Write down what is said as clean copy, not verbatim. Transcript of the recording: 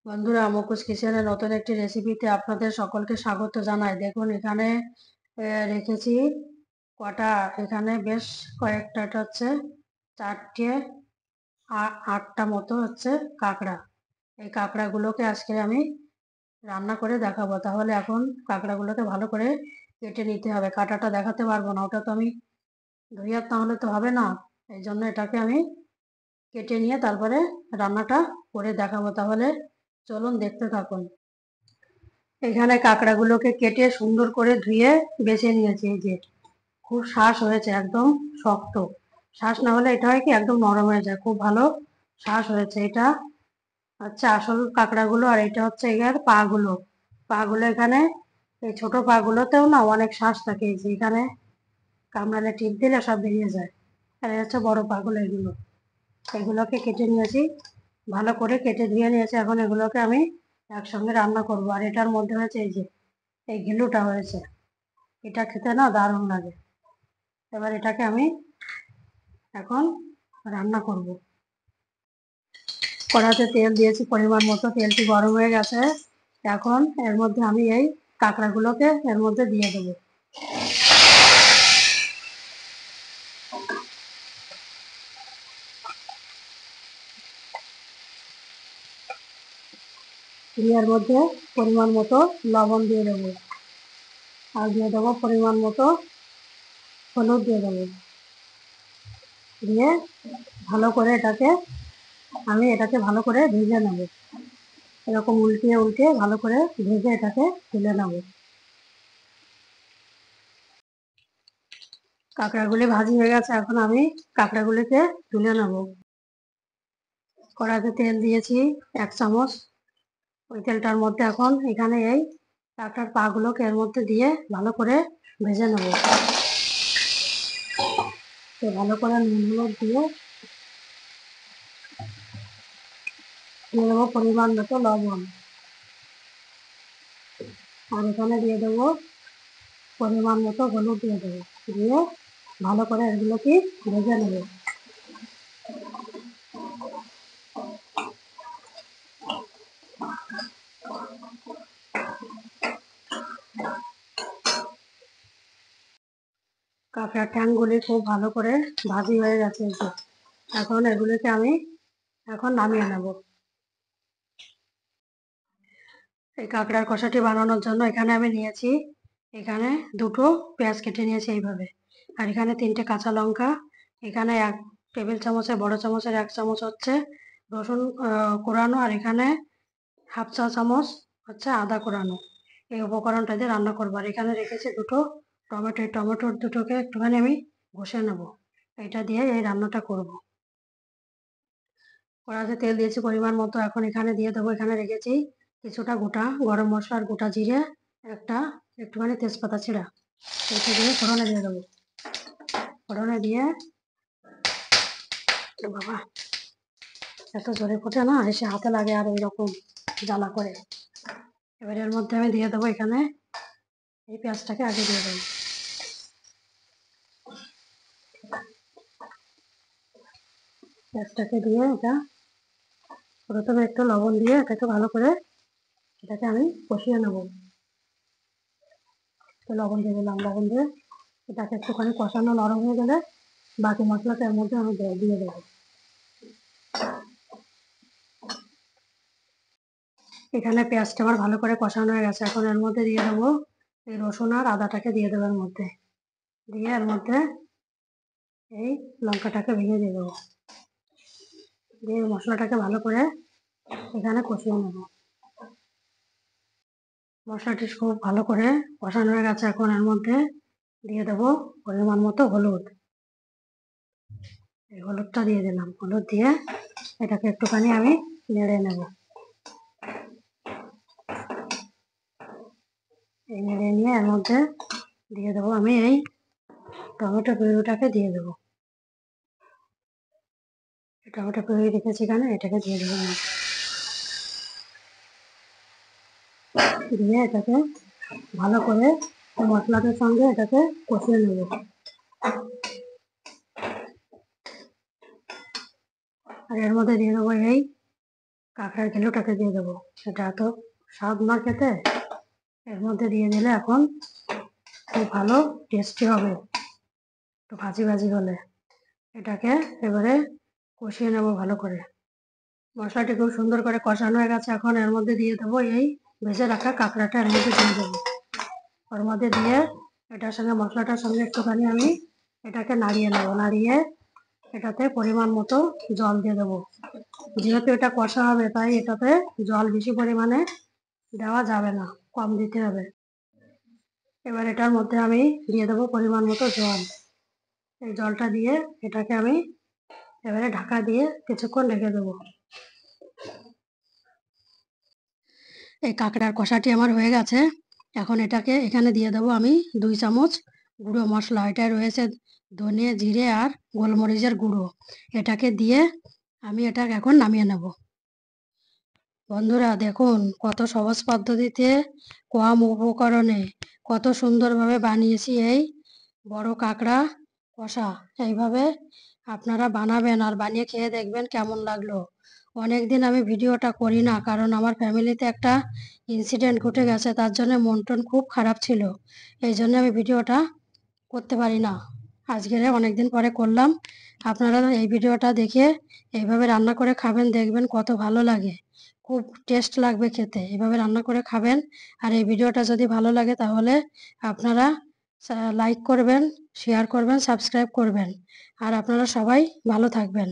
বন্ধুরা, মুকুশ কিচেনের নতুন একটি রেসিপিতে আপনাদের সকলকে স্বাগত জানাই। দেখুন এখানে রেখেছি কটা, এখানে বেশ কয়েকটা, এটা হচ্ছে 4টে 8টা মতো হচ্ছে কাঁকড়া। এই কাঁকড়াগুলোকে আজকে আমি রান্না করে দেখাবো। তাহলে এখন কাঁকড়াগুলোকে ভালো করে কেটে নিতে হবে। কাটাটা দেখাতে পারবো না, ওটা তো আমি ধুইয়া তাহলে তো হবে না। এই জন্য এটাকে আমি কেটে নিয়ে তারপরে রান্নাটা করে দেখাবো। তাহলে চলুন দেখতে থাকুন। এখানে কাঁকড়াগুলোকে কেটে সুন্দর করে ধুয়ে বেছে নিয়েছি। এই যে খুব শাঁস হয়েছে, একদম শক্ত। শাঁস না হলে এটা হয় কি একদম নরম হয়ে যায়। খুব ভালো শাঁস হয়েছে। এটা হচ্ছে আসল কাঁকড়াগুলো, আর এটা হচ্ছে এর পাগুলো। পাগুলো এখানে এই ছোট পাগুলোতেও না অনেক শাঁস থাকে। এই যে এখানে কামড়ালে টিপ দিলে সব বেরিয়ে যায়। আর এই হচ্ছে বড় পাগুলো, এগুলোকে কেটে নিয়েছি, ভালো করে কেটে ধুয়ে নিয়েছি। এখন এগুলোকে আমি একসঙ্গে রান্না করব। আর এটার মধ্যে হয়েছে এই যে এই ঘিলুটা হয়েছে, এটা খেতে না দারুণ লাগে। এবার এটাকে আমি এখন রান্না করব। কড়াতে তেল দিয়েছি পরিমাণ মতো, তেলটি গরম হয়ে গেছে। এখন এর মধ্যে আমি এই কাঁকড়াগুলোকে এর মধ্যে দিয়ে দেবো। এর মধ্যে পরিমাণ মতো লবণ দিয়ে দেবো, আর দিয়ে দেবো পরিমাণ মতো হলুদ দিয়ে দেবো। দিয়ে ভালো করে এটাকে ভালো করে ভেজে নেব। এরকম উল্টিয়ে উল্টিয়ে ভালো করে ভেজে এটাকে তুলে নেব। কাঁকড়াগুলি ভাজি হয়ে গেছে, এখন আমি কাঁকড়াগুলিকে তুলে নেব। কড়াইতে তেল দিয়েছি 1 চামচ। ওই তেলটার মধ্যে এখন এখানে এই কাঁকড়ার পাগুলোকে এর মধ্যে দিয়ে ভালো করে ভেজে নেব। তো ভালো করে নুন হলুদ দিয়ে দেবো পরিমাণ মতো লবণ, আর এখানে দিয়ে দেবো পরিমাণ মতো হলুদ দিয়ে দেবো। দিয়ে ভালো করে এগুলোকে ভেজে নেব। কাঁকড়ার ঠ্যাংগুলি খুব ভালো করে ভাজি হয়ে গেছে। এখন এগুলোকে আমি এখন নামিয়ে নেব। এই কাঁকড়ার কষাটি বানানোর জন্য এখানে আমি নিয়েছি, এখানে 2টো পেঁয়াজ কেটে নিয়েছি এইভাবে, আর এখানে 3টে কাঁচা লঙ্কা। এখানে 1 টেবিল চামচের বড় চামচের 1 চামচ হচ্ছে রসুন কোরানো, আর এখানে 1/2 চা চামচ হচ্ছে আদা কোরানো। এই উপকরণটা দিয়ে রান্না করবো। আর এখানে রেখেছি 2টো টমেটো। এই টমেটোর দুটোকে একটুখানি আমি ঘষে নেব। এটা দিয়ে এই রান্নাটা করব। কড়াইতে তেল দিয়েছি পরিমাণ মতো। এখন এখানে দিয়ে দেবো, এখানে রেখেছি কিছুটা গোটা গরম মশলা আর গোটা জিরে, একটুখানি তেজপাতা ছিঁড়া, এটা দিয়ে ফোড়নে দিয়ে দেবো। ফোড়নে দিয়ে, বাবা এত জোরে ফোটে না, এসে হাতে লাগে আর ওই রকম জ্বালা করে। এবার এর মধ্যে আমি দিয়ে দেবো, এখানে এই পেঁয়াজটাকে আগে দিয়ে দেবো। পেঁয়াজটাকে দিয়ে এটা প্রথমে একটু লবণ দিয়ে এটাকে ভালো করে এটাকে আমি কষিয়ে নেব। লবণ দিয়ে দিলাম, লবণ দিয়ে এটাকে একটুখানি কষানো নরম হয়ে গেলে বাকি মশলাটা এর মধ্যে আমি দিয়ে দেবো। এখানে পেঁয়াজটা আমার ভালো করে কষানো হয়ে গেছে। এখন এর মধ্যে দিয়ে দেবো এই রসুন আর আদাটাকে দিয়ে দেবো এর মধ্যে। দিয়ে এর মধ্যে এই লঙ্কাটাকে ভেঙে দিয়ে দেবো। দিয়ে মশলাটাকে ভালো করে এখানে কষিয়ে নেব। মশলাটি খুব ভালো করে কষানো হয়ে গেছে। এখন এর মধ্যে দিয়ে দেবো পরিমাণ মতো হলুদ। এই হলুদটা দিয়ে দিলাম। হলুদ দিয়ে এটাকে একটুখানি আমি নেড়ে নেব। এই নেড়ে নিয়ে এর মধ্যে দিয়ে দেবো আমি এই টমেটো পিউরিটাকে দিয়ে দেবো। টমেটো পিউরি রেখেছি এখানে, এটাকে দিয়ে দেবো। দিয়ে এটাকে ভালো করে মশলাটার সঙ্গে এটাকে কষিয়ে নেব। আর এর মধ্যে দিয়ে দেবো এই কাঁকড়ার কিলোটাকে দিয়ে দেবো। এটা তো স্বাদ না খেতে, এর মধ্যে দিয়ে দিলে এখন খুব ভালো টেস্টি হবে। একটু ভাজি ভাজি হলে এটাকে এবারে কষিয়ে নেব ভালো করে। মশলাটি খুব সুন্দর করে কষানো হয়ে গেছে। এখন এর মধ্যে দিয়ে দেবো এই ভেজে রাখা কাঁকড়াটা, এর মধ্যে দিয়ে দেবো। ওর মধ্যে দিয়ে এটার সঙ্গে মশলাটার সঙ্গে একটুখানি আমি এটাকে নাড়িয়ে নেবো। নাড়িয়ে এটাতে পরিমাণ মতো জল দিয়ে দেবো। যেহেতু এটা কষা হবে তাই এটাতে জল বেশি পরিমাণে দেওয়া যাবে না, কম দিতে হবে। এবার এটার মধ্যে আমি দিয়ে দেবো পরিমাণ মতো জল। এই জলটা দিয়ে এটাকে আমি এবারে ঢাকা দিয়ে কিছুক্ষণ রেখে দেবো। এই কাঁকড়ার কষাটি আমার হয়ে গেছে। এখন এটাকে এখানে দিয়ে দেবো আমি 2 চামচ গুঁড়ো মশলা। এটা রয়েছে ধনে, জিরে আর গোলমরিচের গুঁড়ো। এটাকে দিয়ে আমি এটাকে এখন নামিয়ে নেব। বন্ধুরা দেখুন কত সহজ পদ্ধতিতে, কম উপকরণে কত সুন্দরভাবে বানিয়েছি এই বড় কাঁকড়া কষা। এইভাবে আপনারা বানাবেন আর বানিয়ে খেয়ে দেখবেন কেমন লাগলো। অনেক দিন আমি ভিডিওটা করি না, কারণ আমার ফ্যামিলিতে একটা ইনসিডেন্ট ঘটে গেছে, তার জন্য মন টন খুব খারাপ ছিল। এই জন্য আমি ভিডিওটা করতে পারি না। আজকে অনেক দিন পরে করলাম। আপনারা এই ভিডিওটা দেখে এইভাবে রান্না করে খাবেন, দেখবেন কত ভালো লাগে। খুব টেস্ট লাগবে খেতে। এভাবে রান্না করে খাবেন। আর এই ভিডিওটা যদি ভালো লাগে তাহলে আপনারা লাইক করবেন, শেয়ার করবেন, সাবস্ক্রাইব করবেন। আর আপনারা সবাই ভালো থাকবেন।